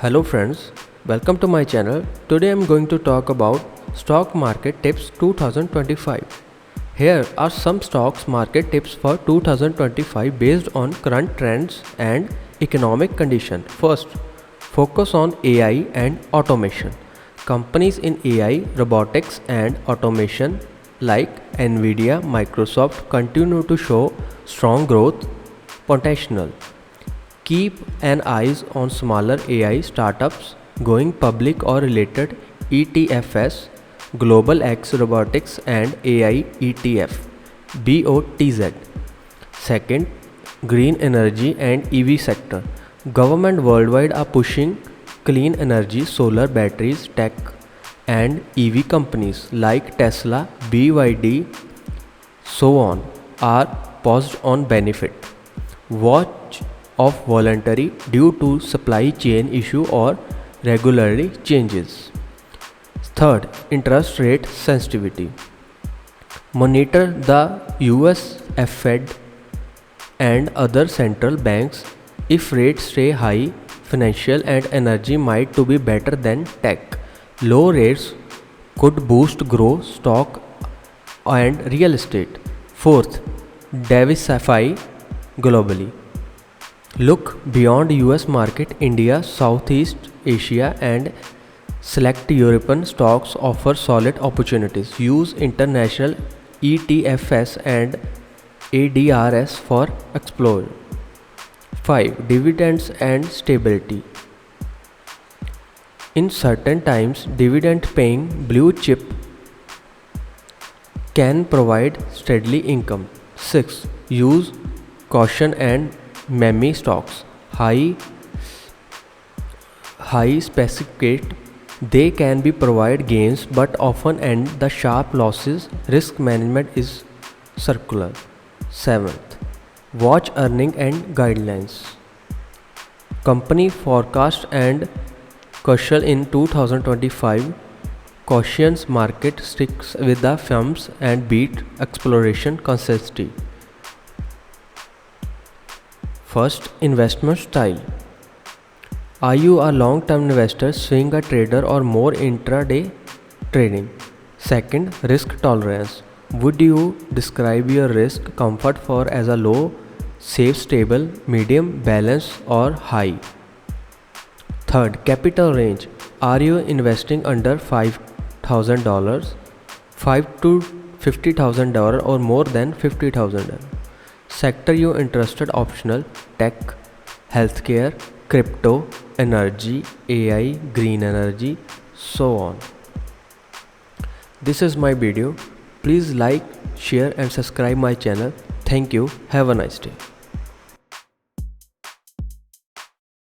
Hello friends, welcome to my channel. Today I am going to talk about stock market tips 2025. Here are some stocks market tips for 2025 based on current trends and economic condition. First, focus on AI and automation. Companies in AI, robotics and automation like Nvidia, Microsoft continue to show strong growth potential. Keep an eye on smaller AI startups going public or related ETFs, Global X Robotics and AI ETF BOTZ. Second, green energy and EV sector. Government worldwide are pushing clean energy, solar batteries, tech and EV companies like Tesla, BYD, so on are paused on benefit. Watch of voluntary due to supply chain issue or regularly changes. Third, interest rate sensitivity. Monitor the US Fed and other central banks. If rates stay high, financial and energy might to be better than tech. Low rates could boost growth stock and real estate. Fourth, diversify globally. Look beyond US market, India, Southeast Asia and select European stocks offer solid opportunities. Use international ETFs and ADRs for explore. 5. Dividends and stability. In certain times, dividend paying blue chip can provide steady income. 6. Use caution and meme stocks. High specificate they can be provide gains but often end the sharp losses. Risk management is circular. 7th, watch earning and guidelines. Company forecast and caution in 2025 cautions market sticks with the firms and beat exploration consistency. First, investment style. Are you a long-term investor, swing a trader or more intraday trading? Second, risk tolerance. Would you describe your risk comfort for as a low, safe, stable, medium, balanced or high? Third, capital range. Are you investing under $5,000, $5 to $50,000 or more than $50,000? Sector you interested optional, tech, healthcare, crypto, energy, AI, green energy, so on. This is my video. Please like, share and subscribe my channel. Thank you. Have a nice day.